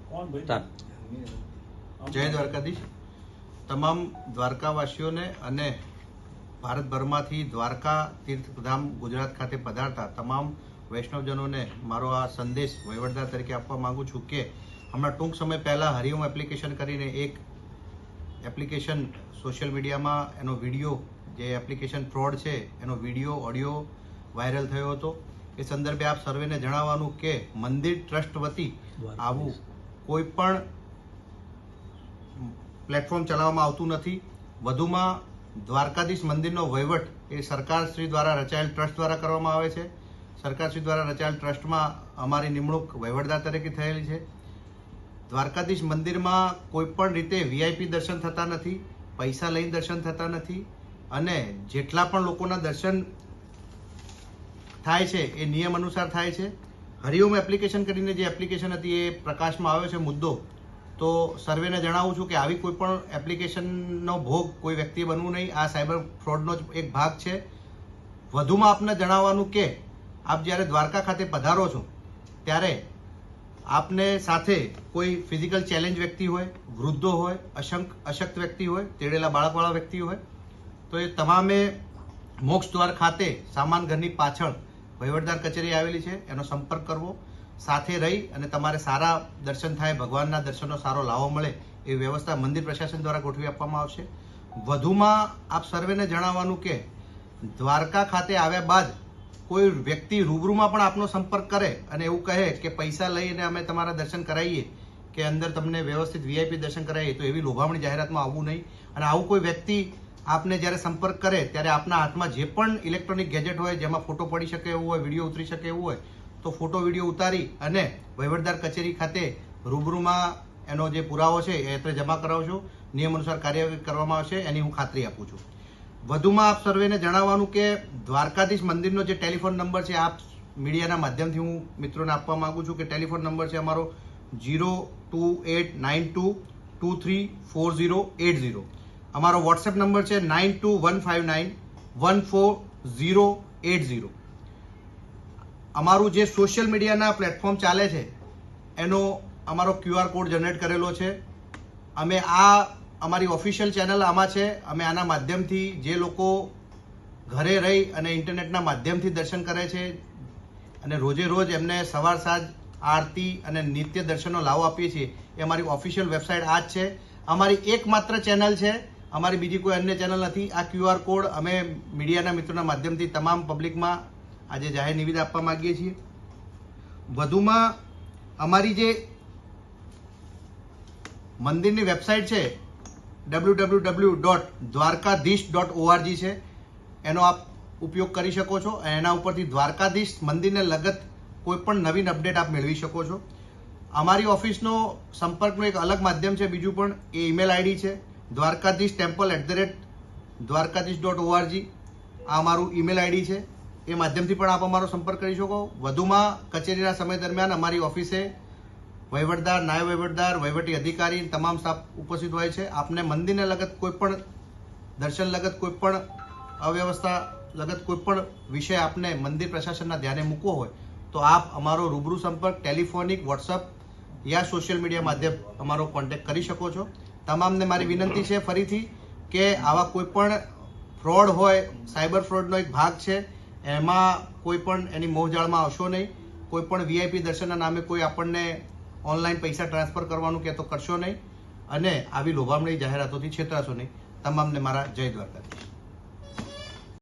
જય દ્વારકાધીશ. તમામ દ્વારકાવાસીઓને અને ભારતભરમાંથી દ્વારકા તીર્થધામ ગુજરાત ખાતે પધારતા તમામ વૈષ્ણવજનોને મારો આ સંદેશ વહીવટદાર તરીકે આપવા માંગુ છું કે હમણાં ટૂંક સમય પહેલાં હરિઓમ એપ્લિકેશન કરીને એક એપ્લિકેશન સોશિયલ મીડિયામાં એનો વિડીયો, જે એપ્લિકેશન ફ્રોડ છે એનો વિડીયો ઓડિયો વાયરલ થયો હતો. એ સંદર્ભે આપ સર્વેને જણાવવાનું કે મંદિર ટ્રસ્ટ વતી આવું કોઈ પણ પ્લેટફોર્મ ચલાવવામાં આવતું નથી. વધુમાં દ્વારકાધીશ મંદિરનો વહીવટ એ સરકારશ્રી દ્વારા રચાયેલ ટ્રસ્ટ દ્વારા કરવામાં આવે છે. સરકારશ્રી દ્વારા રચાયેલ ટ્રસ્ટમાં અમારી નિમણૂક વહીવટદાર તરીકે થયેલી છે. દ્વારકાધીશ મંદિરમાં કોઈ પણ રીતે વીઆઈપી દર્શન થતા નથી, પૈસા લઈને દર્શન થતા નથી અને જેટલા પણ લોકોના દર્શન થાય છે એ નિયમ અનુસાર થાય છે. હરિઓમ એપ્લિકેશન કરીને જે એપ્લિકેશન હતી એ પ્રકાશમાં આવ્યો છે મુદ્દો, તો સર્વેને જણાવું છું કે આવી કોઈ પણ એપ્લિકેશનનો ભોગ કોઈ વ્યક્તિએ બનવું નહીં. આ સાયબર ફ્રોડનો જ એક ભાગ છે. વધુમાં આપને જણાવવાનું કે આપ જ્યારે દ્વારકા ખાતે પધારો છો ત્યારે આપને સાથે કોઈ ફિઝિકલ ચેલેન્જ વ્યક્તિ હોય, વૃદ્ધો હોય, અશક્ત વ્યક્તિ હોય, તેડેલા બાળકવાળા વ્યક્તિ હોય તો એ તમામે મોક્ષ દ્વાર ખાતે સામાન ઘરની પાછળ વહીવટદાર કચેરી આવેલી છે, એનો સંપર્ક કરવો. સાથે રહી અને તમારે સારા દર્શન થાય, ભગવાનના દર્શનનો સારો લાવો મળે એ વ્યવસ્થા મંદિર પ્રશાસન દ્વારા ગોઠવી આપવામાં આવશે. વધુમાં આપ સર્વેને જણાવવાનું કે દ્વારકા ખાતે આવ્યા બાદ કોઈ વ્યક્તિ રૂબરૂમાં પણ આપનો સંપર્ક કરે અને એવું કહે કે પૈસા લઈને અમે તમારા દર્શન કરાવીએ કે અંદર તમને વ્યવસ્થિત વીઆઈપી દર્શન કરાવીએ, તો એવી લોભામણી જાહેરાતમાં આવવું નહીં. અને આવું કોઈ વ્યક્તિ આપને જ્યારે સંપર્ક કરે ત્યારે આપના હાથમાં જે પણ ઇલેક્ટ્રોનિક ગેજેટ હોય, જેમાં ફોટો પડી શકે એવું હોય, વિડીયો ઉતરી શકે એવું હોય, તો ફોટો વિડીયો ઉતારી અને વહીવટદાર કચેરી ખાતે રૂબરૂમાં એનો જે પુરાવો છે એ જમા કરાવશો. નિયમ અનુસાર કાર્યવાહી કરવામાં આવશે, એની હું ખાતરી આપું છું. વધુમાં આપ સર્વેને જણાવવાનું કે દ્વારકાધીશ મંદિરનો જે ટેલિફોન નંબર છે, આપ મીડિયાના માધ્યમથી હું મિત્રોને આપવા માંગુ છું કે ટેલિફોન નંબર છે અમારો 02892234080. અમારો વોટ્સએપ નંબર છે 9215914080. અમારું જે સોશિયલ મીડિયાના પ્લેટફોર્મ ચાલે છે એનો અમારો QR કોડ જનરેટ કરેલો છે. અમે અમારી ઓફિશિયલ ચેનલ આમાં છે. અમે આના માધ્યમથી જે લોકો ઘરે રહી અને ઇન્ટરનેટના માધ્યમથી દર્શન કરે છે અને રોજે રોજ એમને સવાર સાંજ આરતી અને નિત્ય દર્શનનો લાવો આપીએ છીએ, એ અમારી ઓફિશિયલ વેબસાઇટ આ જ છે. અમારી એકમાત્ર ચેનલ છે, અમારી બીજી કોઈ અન્ય ચેનલ નથી. આ QR કોડ અમે મીડિયાના મિત્રોના માધ્યમથી તમામ પબ્લિકમાં આજે જાહેર નિવેદન આપવા માંગીએ છીએ. વધુમાં અમારી જે મંદિરની વેબસાઇટ છે www.dwarkadish.org છે, એનો આપ ઉપયોગ કરી શકો છો. એના ઉપરથી દ્વારકાધીશ મંદિરને લગત કોઈ પણ નવીન અપડેટ આપ મેળવી શકો છો. અમારી ઓફિસનો સંપર્કનું એક અલગ માધ્યમ છે બીજું પણ, એ ઈમેલ આઈડી છે dwarkadishtemple@dwarkadish.org. આ અમારું ઈમેલ આઈડી છે, એ માધ્યમથી પણ આપ અમારો સંપર્ક કરી શકો. વધુમાં કચેરીના સમય દરમિયાન અમારી ઓફિસે વહીવટદાર, નાયબ વહીવટદાર, વહીવટી અધિકારી તમામ સ્ટાફ ઉપસ્થિત હોય છે. આપને મંદિરને લગત કોઈ પણ દર્શન લગત કોઈ પણ અવ્યવસ્થા લગત કોઈ પણ વિષય આપને મંદિર પ્રશાસનના ધ્યાને મૂકવો હોય તો આપ અમારો રૂબરૂ સંપર્ક ટેલિફોનિક, વોટ્સઅપ યા સોશિયલ મીડિયા માધ્યમ અમારો કોન્ટેક્ટ કરી શકો છો. તમામને મારી વિનંતી છે ફરીથી કે આવા કોઈ પણ ફ્રોડ હોય, સાયબર ફ્રોડનો એક ભાગ છે, એમાં કોઈ પણ એની મોહજાળમાં આવશો નહીં. કોઈ પણ વીઆઈપી દર્શનના નામે કોઈ આપણને ઓનલાઈન પૈસા ટ્રાન્સફર કરવાનું કહેતો કરશો નહીં અને આવી લોભામણી જાહેરાતોથી છેતરાશો નહીં. તમામને મારા જય દ્વારકાધીશ.